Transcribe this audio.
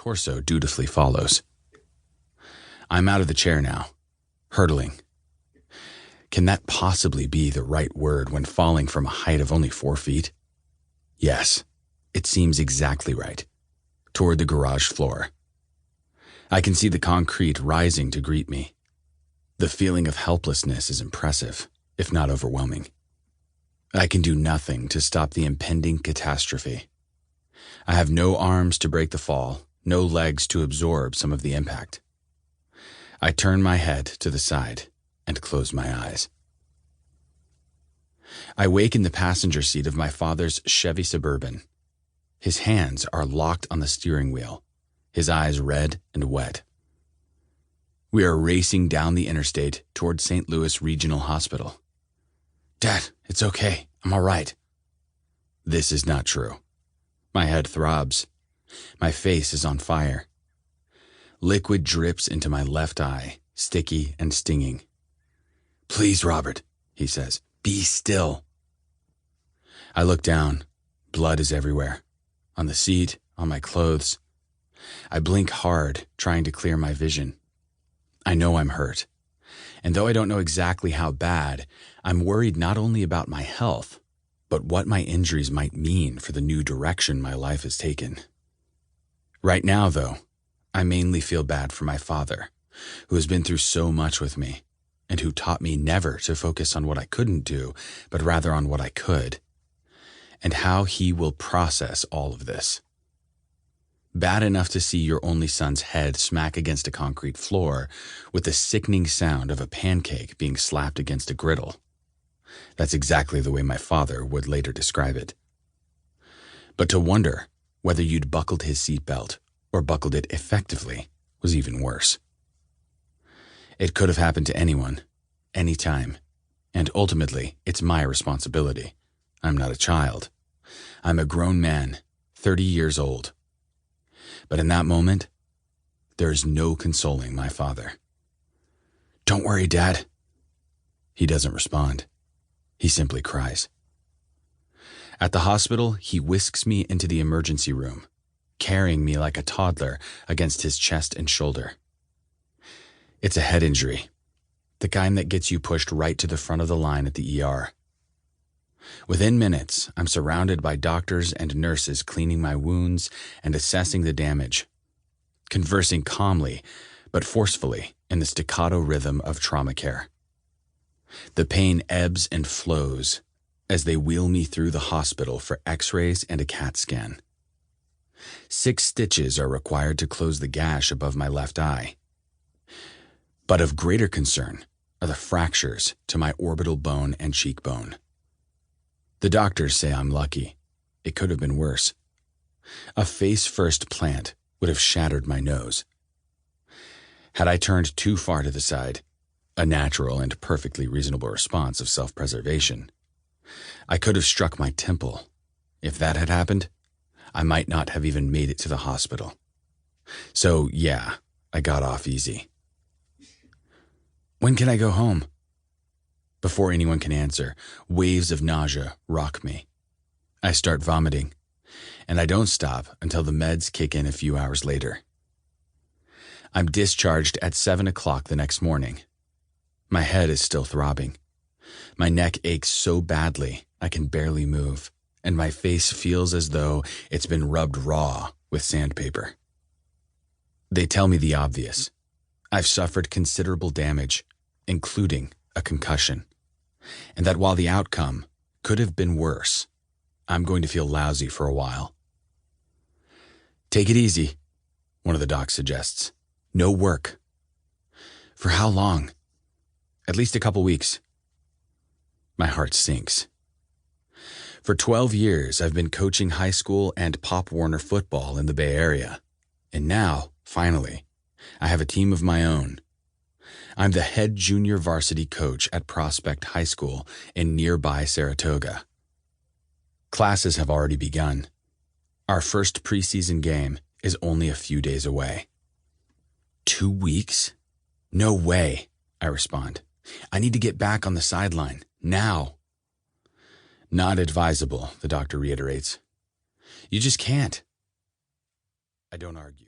torso dutifully follows. I'm out of the chair now, hurtling. Can that possibly be the right word when falling from a height of only 4 feet? Yes, it seems exactly right, toward the garage floor. I can see the concrete rising to greet me. The feeling of helplessness is impressive, if not overwhelming. I can do nothing to stop the impending catastrophe. I have no arms to break the fall, no legs to absorb some of the impact. I turn my head to the side and close my eyes. I wake in the passenger seat of my father's Chevy Suburban. His hands are locked on the steering wheel, his eyes red and wet. We are racing down the interstate toward St. Louis Regional Hospital. Dad, it's okay. I'm all right. This is not true. My head throbs. My face is on fire. Liquid drips into my left eye, sticky and stinging. Please, Robert, he says, be still. I look down. Blood is everywhere. On the seat, on my clothes. I blink hard, trying to clear my vision. I know I'm hurt. And though I don't know exactly how bad, I'm worried not only about my health, but what my injuries might mean for the new direction my life has taken. Right now, though, I mainly feel bad for my father, who has been through so much with me, and who taught me never to focus on what I couldn't do, but rather on what I could, and how he will process all of this. Bad enough to see your only son's head smack against a concrete floor with the sickening sound of a pancake being slapped against a griddle. That's exactly the way my father would later describe it. But to wonder whether you'd buckled his seatbelt or buckled it effectively was even worse. It could have happened to anyone, anytime, and ultimately it's my responsibility. I'm not a child. I'm a grown man, 30 years old. But in that moment, there is no consoling my father. Don't worry, Dad. He doesn't respond. He simply cries. At the hospital, he whisks me into the emergency room, carrying me like a toddler against his chest and shoulder. It's a head injury, the kind that gets you pushed right to the front of the line at the ER. Within minutes, I'm surrounded by doctors and nurses cleaning my wounds and assessing the damage, conversing calmly but forcefully in the staccato rhythm of trauma care. The pain ebbs and flows as they wheel me through the hospital for x-rays and a CAT scan. 6 stitches are required to close the gash above my left eye. But of greater concern are the fractures to my orbital bone and cheekbone. The doctors say I'm lucky. It could have been worse. A face-first plant would have shattered my nose. Had I turned too far to the side, a natural and perfectly reasonable response of self-preservation, I could have struck my temple. If that had happened, I might not have even made it to the hospital. So, yeah, I got off easy. When can I go home? Before anyone can answer, waves of nausea rock me. I start vomiting, and I don't stop until the meds kick in a few hours later. I'm discharged at 7 o'clock the next morning. My head is still throbbing. My neck aches so badly I can barely move, and my face feels as though it's been rubbed raw with sandpaper. They tell me the obvious. I've suffered considerable damage, including a concussion, and that while the outcome could have been worse, I'm going to feel lousy for a while. Take it easy, one of the docs suggests. No work. For how long? At least a couple weeks. My heart sinks. For 12 years, I've been coaching high school and Pop Warner football in the Bay Area. And now, finally, I have a team of my own. I'm the head junior varsity coach at Prospect High School in nearby Saratoga. Classes have already begun. Our first preseason game is only a few days away. 2 weeks? No way, I respond. I need to get back on the sideline, now. Not advisable, the doctor reiterates. You just can't. I don't argue.